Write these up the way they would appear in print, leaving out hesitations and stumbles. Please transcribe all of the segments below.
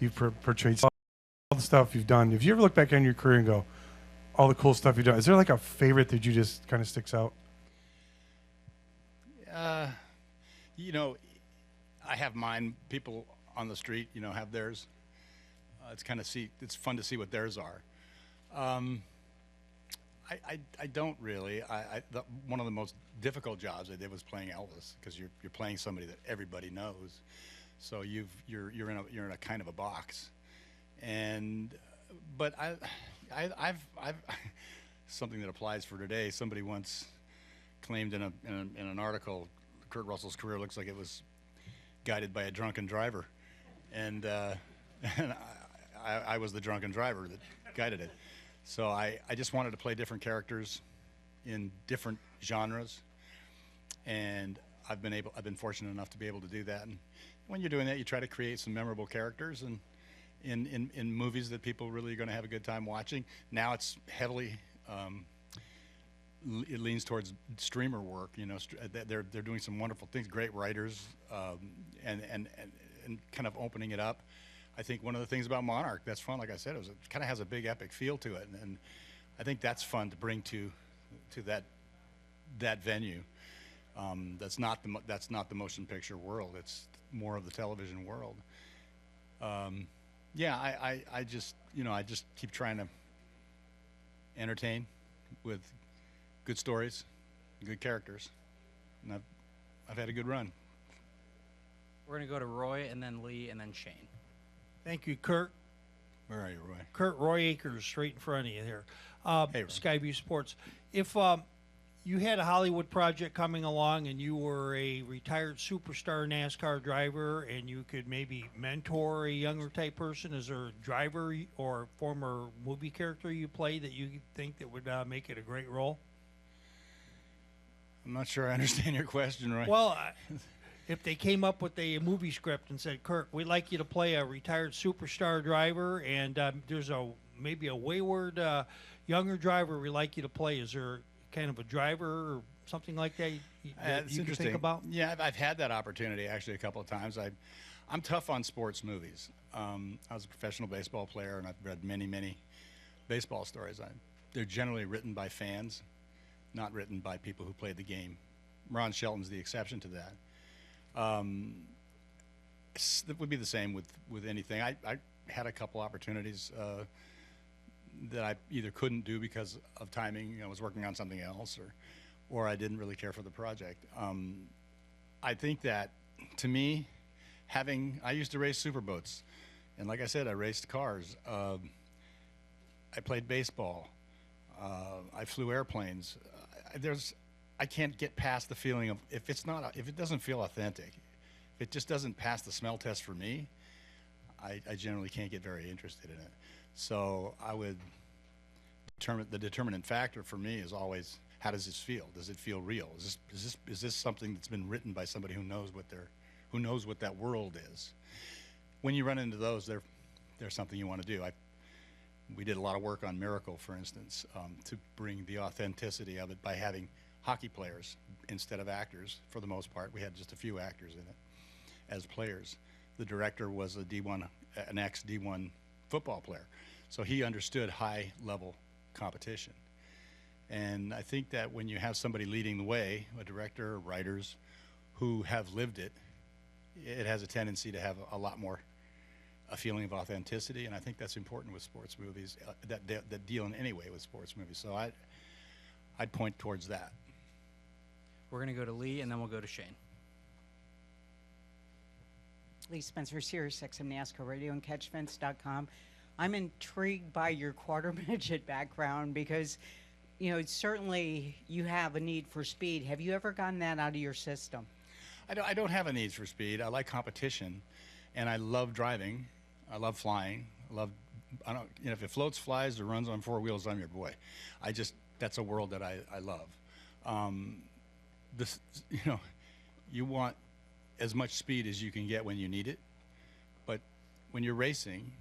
you've portrayed, all the stuff you've done. If you ever look back on your career and go, all the cool stuff you've done, is there like a favorite that you just kind of sticks out? Uh, you know, I have mine. People on the street, have theirs. It's fun to see what theirs are. Um, I don't really. One of the most difficult jobs I did was playing Elvis because you're playing somebody that everybody knows, so you're in a kind of a box, and but I've something that applies for today. Somebody once claimed in an article, Kurt Russell's career looks like it was guided by a drunken driver, and and I was the drunken driver that guided it. So I just wanted to play different characters in different genres, and I've been fortunate enough to be able to do that. And when you're doing that, you try to create some memorable characters and in movies that people really are going to have a good time watching. Now it's heavily it leans towards streamer work. They're doing some wonderful things, great writers, and kind of opening it up. I think one of the things about Monarch that's fun, like I said, it kind of has a big epic feel to it, and I think that's fun to bring to that venue. That's not the motion picture world. It's more of the television world. Yeah, I just keep trying to entertain with good stories, good characters, and I've had a good run. We're gonna go to Roy and then Lee and then Shane. Thank you, Kurt. Where are you, Roy? Kurt, Roy Akers, straight in front of you here. Hey, Roy. Skyview Sports. If you had a Hollywood project coming along and you were a retired superstar NASCAR driver and you could maybe mentor a younger type person, is there a driver or former movie character you play that you think that would make it a great role? I'm not sure I understand your question, Roy. Well, if they came up with a movie script and said, Kirk, we'd like you to play a retired superstar driver, and there's maybe a wayward younger driver we'd like you to play, is there kind of a driver or something like that you can think about? Yeah, I've had that opportunity actually a couple of times. I'm tough on sports movies. I was a professional baseball player, and I've read many baseball stories. They're generally written by fans, not written by people who played the game. Ron Shelton's the exception to that. That would be the same with anything. I had a couple opportunities that I either couldn't do because of timing. I was working on something else, or I didn't really care for the project. I think that, to me, I used to race superboats, and like I said, I raced cars. I played baseball. I flew airplanes. I can't get past the feeling of if it doesn't feel authentic, if it just doesn't pass the smell test for me, I generally can't get very interested in it. So I would the determinant factor for me is always, how does this feel? Does it feel real? Is this something that's been written by somebody who knows what that world is? When you run into those, they're something you want to do. We did a lot of work on Miracle, for instance, to bring the authenticity of it by having hockey players instead of actors. For the most part, we had just a few actors in it as players. The director was an ex-D1 football player, so he understood high-level competition. And I think that when you have somebody leading the way, a director or writers who have lived it, it has a tendency to have a lot more a feeling of authenticity, and I think that's important with sports movies that deal in any way with sports movies. So I'd point towards that. We're going to go to Lee, and then we'll go to Shane. Lee Spencer, Sirius XM NASCAR Radio and CatchFence.com. I'm intrigued by your quarter midget background because, certainly you have a need for speed. Have you ever gotten that out of your system? I don't have a need for speed. I like competition, and I love driving. I love flying. If it floats, flies, or runs on four wheels, I'm your boy. That's a world that I love. You want as much speed as you can get when you need it, but when you're racing,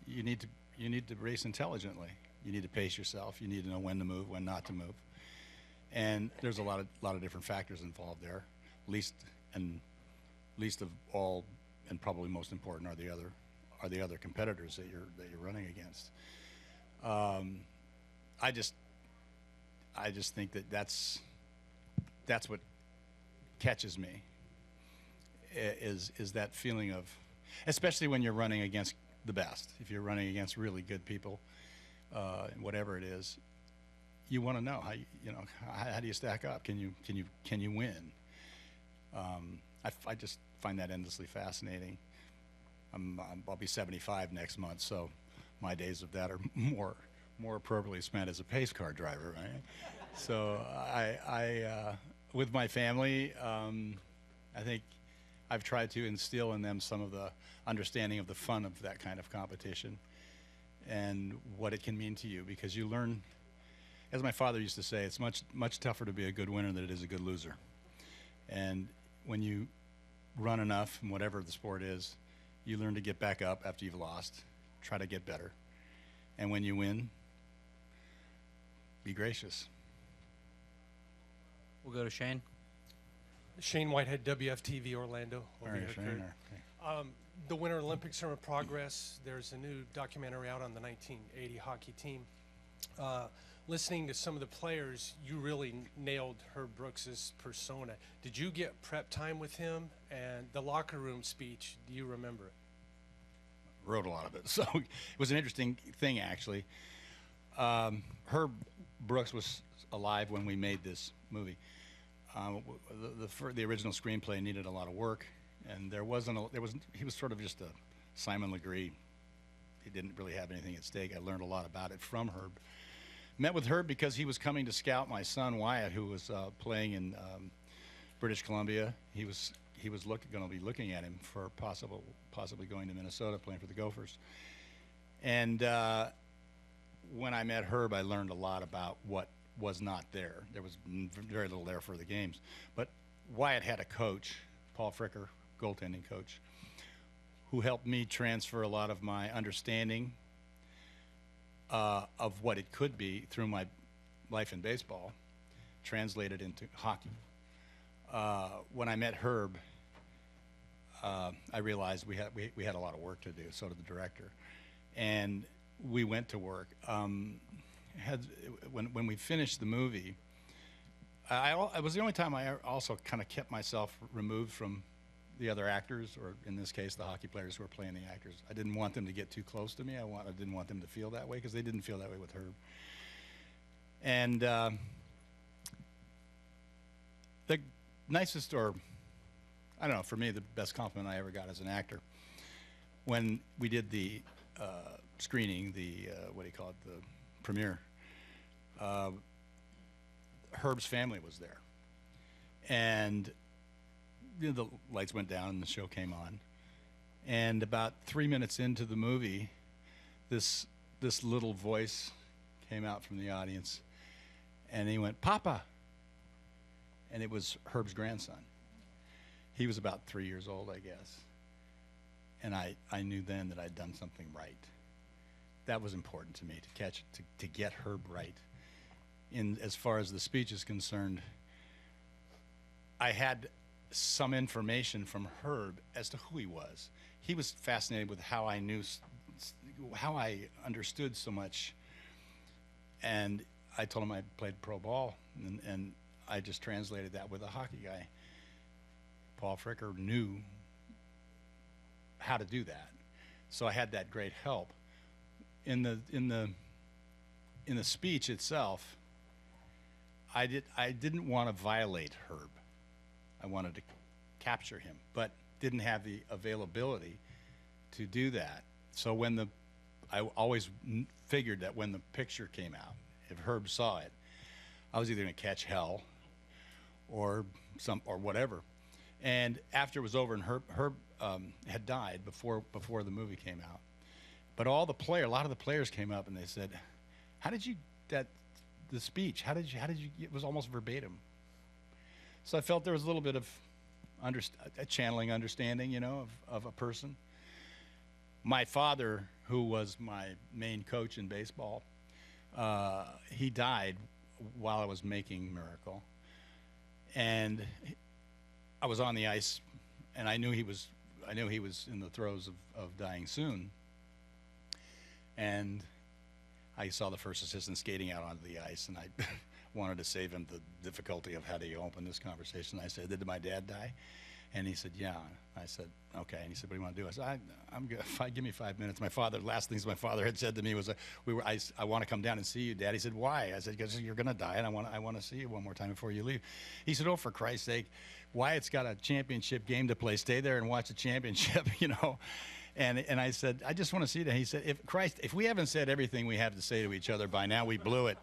you need to race intelligently. You need to pace yourself. You need to know when to move, when not to move, and there's a lot of different factors involved there. Least of all, and probably most important, are the other are the other competitors that you're running against. I just think that's what catches me, is that feeling of, especially when you're running against the best. If you're running against really good people, whatever it is, you want to know how do you stack up? Can you win? I just find that endlessly fascinating. I'll be 75 next month, so my days of that are more appropriately spent as a pace car driver, right? So I with my family, I think I've tried to instill in them some of the understanding of the fun of that kind of competition and what it can mean to you, because you learn, as my father used to say, it's much tougher to be a good winner than it is a good loser. And when you run enough, in whatever the sport is, you learn to get back up after you've lost, try to get better. And when you win, be gracious. We'll go to Shane. Shane Whitehead, WFTV Orlando. All right, Shane. Okay. The Winter Olympics are in progress. There's a new documentary out on the 1980 hockey team. Listening to some of the players, you really nailed Herb Brooks's persona. Did you get prep time with him? And the locker room speech, do you remember it? Wrote a lot of it. So it was an interesting thing, actually. Herb Brooks was alive when we made this movie. The original screenplay needed a lot of work, and he was sort of just a Simon Legree. He didn't really have anything at stake. I learned a lot about it from Herb. Met with Herb because he was coming to scout my son Wyatt, who was playing in British Columbia. He was going to be looking at him for possibly going to Minnesota, playing for the Gophers. And when I met Herb, I learned a lot about what was not there. There was very little there for the games. But Wyatt had a coach, Paul Fricker, goaltending coach, who helped me transfer a lot of my understanding of what it could be through my life in baseball, translated into hockey. When I met Herb, I realized we had a lot of work to do. So did the director, and we went to work. When we finished the movie, it was the only time I also kind of kept myself removed from the other actors, or in this case, the hockey players who were playing the actors. I didn't want them to get too close to me. I didn't want them to feel that way, because they didn't feel that way with Herb. And the nicest, or I don't know, for me, the best compliment I ever got as an actor, when we did the screening, the premiere, Herb's family was there, and the lights went down and the show came on, and about 3 minutes into the movie, this little voice came out from the audience, and he went, "Papa," and it was Herb's grandson. He was about 3 years old, I guess, and I knew then that I'd done something right. That was important to me, to get Herb right. As far as the speech is concerned, I had some information from Herb as to who he was. He was fascinated with how I understood so much, and I told him I played pro ball, and I just translated that with a hockey guy. Paul Fricker knew how to do that, so I had that great help. In the speech itself, I didn't want to violate Herb. I wanted to capture him, but didn't have the availability to do that. So I always figured that when the picture came out, if Herb saw it, I was either going to catch hell or whatever. And after it was over, and Herb had died before the movie came out. But a lot of the players came up and they said, "How did you the speech? How did you? It was almost verbatim." So I felt there was a little bit of a channeling understanding, of a person. My father, who was my main coach in baseball, he died while I was making Miracle, and I was on the ice, and I knew he was I knew he was in the throes of dying soon. And I saw the first assistant skating out onto the ice, and I wanted to save him the difficulty of how do you open this conversation. I said, "Did my dad die?" And he said, "Yeah." I said, "Okay." And he said, "What do you want to do?" I said, "I'm good. Give me 5 minutes." Last things my father had said to me was, I want to come down and see you, Dad." He said, "Why?" I said, "Because you're going to die, and I want to see you one more time before you leave." He said, "Oh, for Christ's sake, Wyatt's got a championship game to play. Stay there and watch the championship, you know." And I said, "I just want to see that." He said, if we haven't said everything we have to say to each other by now, we blew it."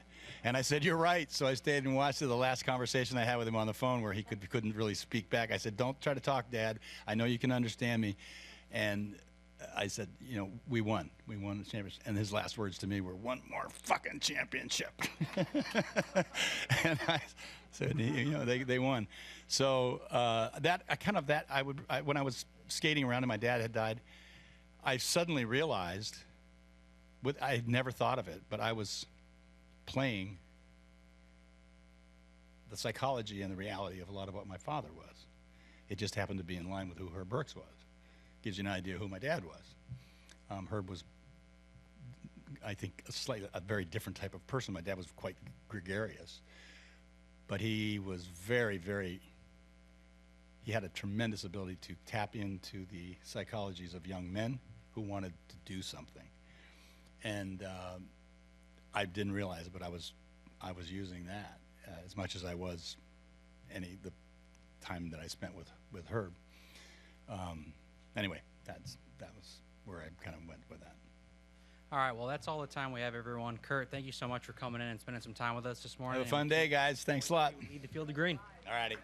And I said, "You're right." So I stayed and watched the last conversation I had with him on the phone where he couldn't really speak back. I said, "Don't try to talk, Dad. I know you can understand me." And I said, "You know, we won. We won the championship." And his last words to me were, "One more fucking championship." And I said, "You know, they won." So when I was skating around and my dad had died, I suddenly realized, I had never thought of it, but I was playing the psychology and the reality of a lot of what my father was. It just happened to be in line with who Herb Brooks was. Gives you an idea who my dad was. Herb was, I think, a very different type of person. My dad was quite gregarious, but he was very, very, he had a tremendous ability to tap into the psychologies of young men who wanted to do something. And I didn't realize it, but I was using that as much as I was the time that I spent with Herb. Anyway, that was where I kind of went with that. All right, well, that's all the time we have, everyone. Kurt, thank you so much for coming in and spending some time with us this morning. Have a fun day, guys. Thanks a lot. We need to field the green. All righty.